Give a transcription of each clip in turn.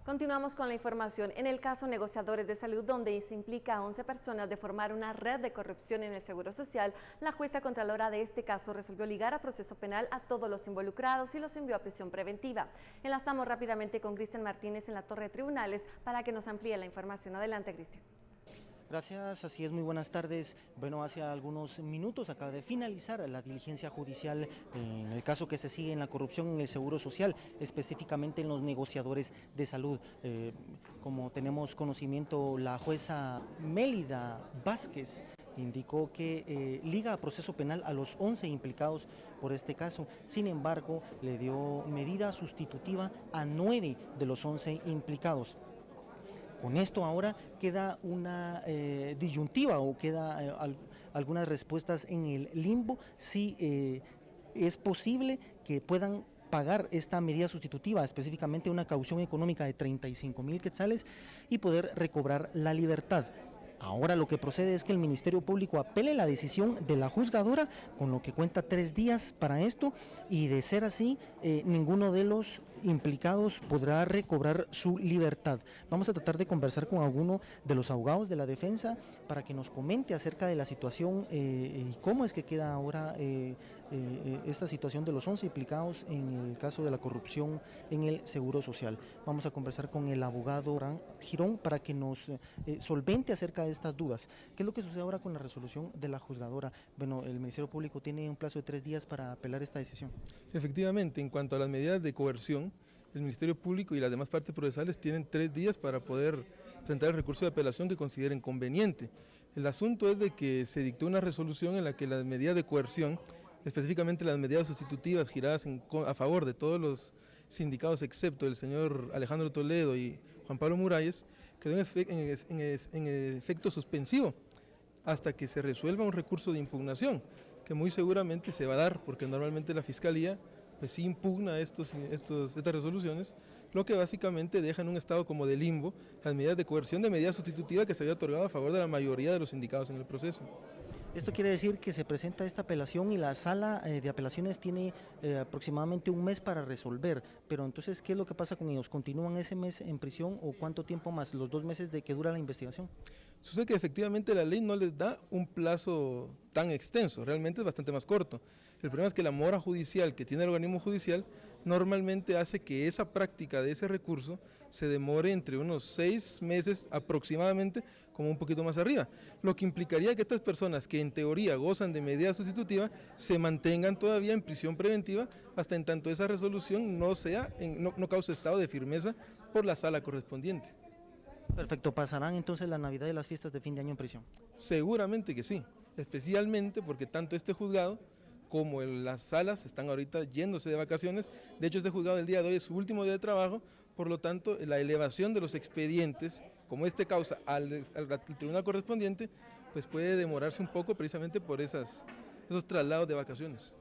Continuamos con la información. En el caso Negociadores de Salud, donde se implica a 11 personas de formar una red de corrupción en el Seguro Social, la jueza contralora de este caso resolvió ligar a proceso penal a todos los involucrados y los envió a prisión preventiva. Enlazamos rápidamente con Cristian Martínez en la Torre de Tribunales para que nos amplíe la información. Adelante, Cristian. Gracias, así es, muy buenas tardes. Bueno, hace algunos minutos acaba de finalizar la diligencia judicial en el caso que se sigue en la corrupción en el Seguro Social, específicamente en los negociadores de salud. Como tenemos conocimiento, la jueza Mélida Vázquez indicó que liga a proceso penal a los 11 implicados por este caso. Sin embargo, le dio medida sustitutiva a 9 de los 11 implicados. Con esto ahora queda una disyuntiva o queda algunas respuestas en el limbo si es posible que puedan pagar esta medida sustitutiva, específicamente una caución económica de 35,000 quetzales y poder recobrar la libertad. Ahora lo que procede es que el Ministerio Público apele la decisión de la juzgadora, con lo que cuenta 3 días para esto, y de ser así, ninguno de los implicados podrá recobrar su libertad. Vamos a tratar de conversar con alguno de los abogados de la defensa para que nos comente acerca de la situación y cómo es que queda ahora esta situación de los 11 implicados en el caso de la corrupción en el Seguro Social. Vamos a conversar con el abogado Girón para que nos solvente acerca de estas dudas. ¿Qué es lo que sucede ahora con la resolución de la juzgadora? Bueno, el Ministerio Público tiene un plazo de 3 días para apelar esta decisión. Efectivamente, en cuanto a las medidas de coerción, el Ministerio Público y las demás partes procesales tienen 3 días para poder presentar el recurso de apelación que consideren conveniente. El asunto es de que se dictó una resolución en la que las medidas de coerción, específicamente las medidas sustitutivas giradas a favor de todos los sindicados excepto el señor Alejandro Toledo y Juan Pablo Muralles, quedó en efecto suspensivo hasta que se resuelva un recurso de impugnación, que muy seguramente se va a dar, porque normalmente la Fiscalía pues sí impugna estas resoluciones, lo que básicamente deja en un estado como de limbo las medidas de coerción de medida sustitutiva que se había otorgado a favor de la mayoría de los sindicados en el proceso. Esto quiere decir que se presenta esta apelación y la sala de apelaciones tiene aproximadamente un mes para resolver, pero entonces, ¿qué es lo que pasa con ellos? ¿Continúan ese mes en prisión o cuánto tiempo más, los 2 meses de que dura la investigación? Sucede que efectivamente la ley no les da un plazo tan extenso, realmente es bastante más corto. El problema es que la mora judicial que tiene el organismo judicial normalmente hace que esa práctica de ese recurso se demore entre unos 6 meses aproximadamente, como un poquito más arriba, lo que implicaría que estas personas que en teoría gozan de medida sustitutiva se mantengan todavía en prisión preventiva hasta en tanto esa resolución no cause estado de firmeza por la sala correspondiente. Perfecto, ¿pasarán entonces la Navidad y las fiestas de fin de año en prisión? Seguramente que sí, especialmente porque tanto este juzgado como las salas están ahorita yéndose de vacaciones. De hecho, este juzgado el día de hoy es su último día de trabajo, por lo tanto la elevación de los expedientes, como este causa al tribunal correspondiente, pues puede demorarse un poco precisamente por esos traslados de vacaciones.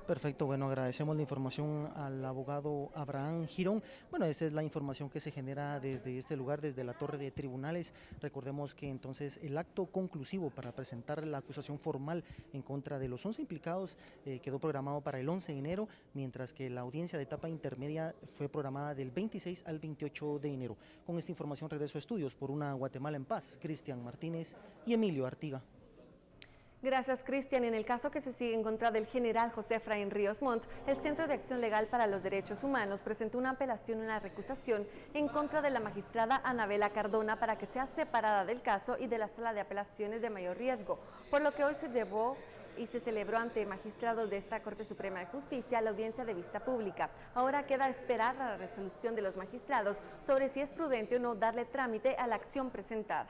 Perfecto, bueno, agradecemos la información al abogado Abraham Girón. Bueno, esa es la información que se genera desde este lugar, desde la Torre de Tribunales. Recordemos que entonces el acto conclusivo para presentar la acusación formal en contra de los 11 implicados quedó programado para el 11 de enero, mientras que la audiencia de etapa intermedia fue programada del 26 al 28 de enero. Con esta información regreso a estudios por una Guatemala en paz. Cristian Martínez y Emilio Artiga. Gracias, Cristian. En el caso que se sigue en contra del general José Efraín Ríos Montt, el Centro de Acción Legal para los Derechos Humanos presentó una apelación y una recusación en contra de la magistrada Anabela Cardona para que sea separada del caso y de la sala de apelaciones de mayor riesgo, por lo que hoy se llevó y se celebró ante magistrados de esta Corte Suprema de Justicia la audiencia de vista pública. Ahora queda esperar la resolución de los magistrados sobre si es prudente o no darle trámite a la acción presentada.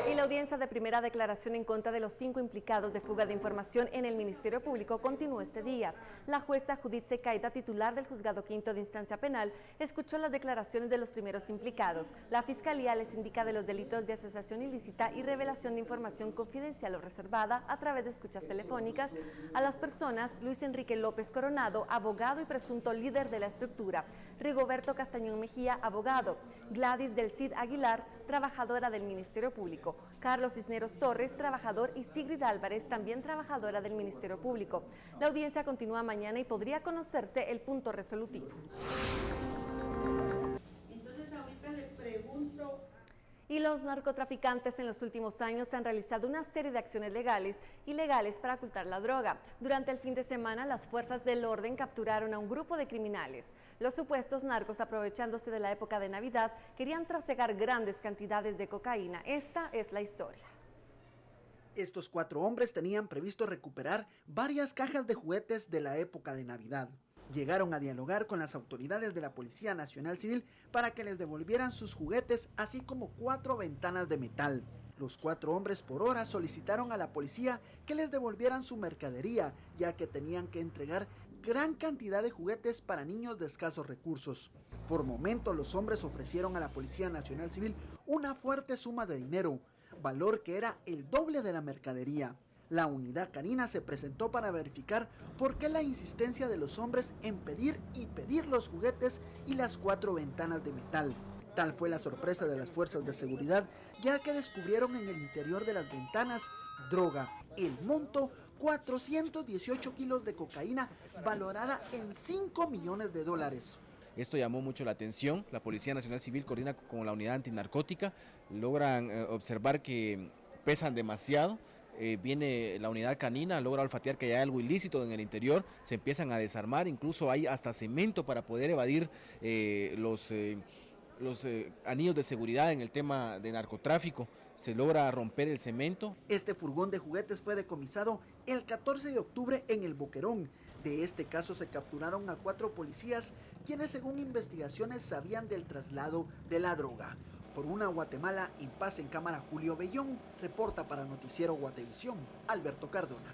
Y la audiencia de primera declaración en contra de los 5 implicados de fuga de información en el Ministerio Público continuó este día. La jueza Judith Secaida, titular del Juzgado Quinto de Instancia Penal, escuchó las declaraciones de los primeros implicados. La Fiscalía les indica de los delitos de asociación ilícita y revelación de información confidencial o reservada a través de escuchas telefónicas a las personas Luis Enrique López Coronado, abogado y presunto líder de la estructura, Rigoberto Castañón Mejía, abogado, Gladys del Cid Aguilar, trabajadora del Ministerio Público, Carlos Cisneros Torres, trabajador, y Sigrid Álvarez, también trabajadora del Ministerio Público. La audiencia continúa mañana y podría conocerse el punto resolutivo. Entonces ahorita le pregunto... Y los narcotraficantes en los últimos años han realizado una serie de acciones legales y ilegales para ocultar la droga. Durante el fin de semana, las fuerzas del orden capturaron a un grupo de criminales. Los supuestos narcos, aprovechándose de la época de Navidad, querían trasegar grandes cantidades de cocaína. Esta es la historia. Estos 4 hombres tenían previsto recuperar varias cajas de juguetes de la época de Navidad. Llegaron a dialogar con las autoridades de la Policía Nacional Civil para que les devolvieran sus juguetes, así como 4 ventanas de metal. Los 4 hombres por hora solicitaron a la policía que les devolvieran su mercadería, ya que tenían que entregar gran cantidad de juguetes para niños de escasos recursos. Por momento, los hombres ofrecieron a la Policía Nacional Civil una fuerte suma de dinero, valor que era el doble de la mercadería. La unidad canina se presentó para verificar por qué la insistencia de los hombres en pedir los juguetes y las 4 ventanas de metal. Tal fue la sorpresa de las fuerzas de seguridad, ya que descubrieron en el interior de las ventanas droga. El monto, 418 kilos de cocaína valorada en $5 millones. Esto llamó mucho la atención. La Policía Nacional Civil coordina con la unidad antinarcótica, logran observar que pesan demasiado. Viene la unidad canina, logra olfatear que hay algo ilícito en el interior, se empiezan a desarmar, incluso hay hasta cemento para poder evadir los anillos de seguridad en el tema de narcotráfico. Se logra romper el cemento. Este furgón de juguetes fue decomisado el 14 de octubre en El Boquerón. De este caso se capturaron a 4 policías, quienes según investigaciones sabían del traslado de la droga. Por una Guatemala en paz, en cámara Julio Bellón, reporta para Noticiero Guatevisión, Alberto Cardona.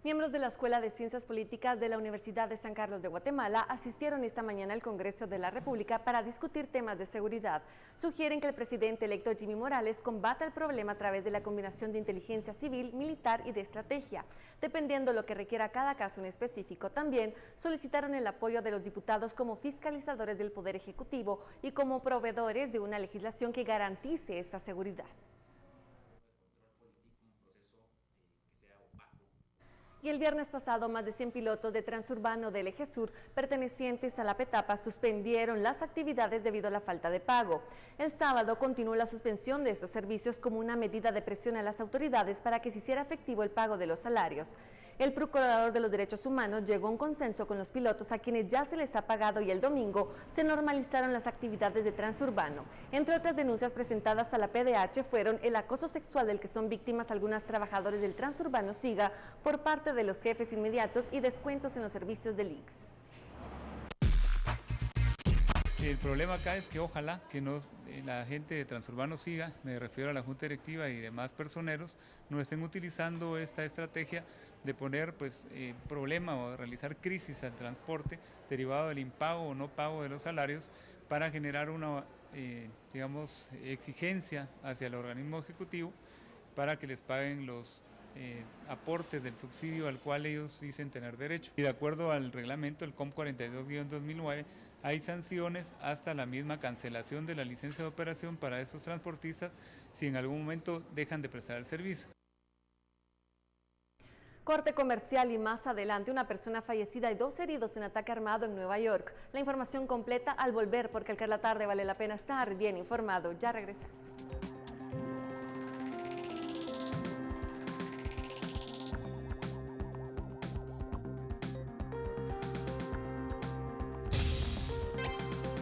Miembros de la Escuela de Ciencias Políticas de la Universidad de San Carlos de Guatemala asistieron esta mañana al Congreso de la República para discutir temas de seguridad. Sugieren que el presidente electo Jimmy Morales combata el problema a través de la combinación de inteligencia civil, militar y de estrategia, dependiendo lo que requiera cada caso en específico. También solicitaron el apoyo de los diputados como fiscalizadores del Poder Ejecutivo y como proveedores de una legislación que garantice esta seguridad. Y el viernes pasado, más de 100 pilotos de Transurbano del Eje Sur, pertenecientes a la Petapa, suspendieron las actividades debido a la falta de pago. El sábado continuó la suspensión de estos servicios como una medida de presión a las autoridades para que se hiciera efectivo el pago de los salarios. El Procurador de los Derechos Humanos llegó a un consenso con los pilotos a quienes ya se les ha pagado y el domingo se normalizaron las actividades de Transurbano. Entre otras denuncias presentadas a la PDH fueron el acoso sexual del que son víctimas algunas trabajadores del Transurbano Siga por parte de los jefes inmediatos y descuentos en los servicios del ICS. El problema acá es que ojalá que la gente de Transurbano Siga, me refiero a la Junta Directiva y demás personeros, no estén utilizando esta estrategia de poner problema o realizar crisis al transporte derivado del impago o no pago de los salarios para generar una exigencia hacia el organismo ejecutivo para que les paguen los aportes del subsidio al cual ellos dicen tener derecho. Y de acuerdo al reglamento, el COM 42-2009, hay sanciones hasta la misma cancelación de la licencia de operación para esos transportistas si en algún momento dejan de prestar el servicio. Corte comercial y más adelante una persona fallecida y 2 heridos en ataque armado en Nueva York. La información completa al volver, porque al caer la tarde vale la pena estar bien informado. Ya regresamos.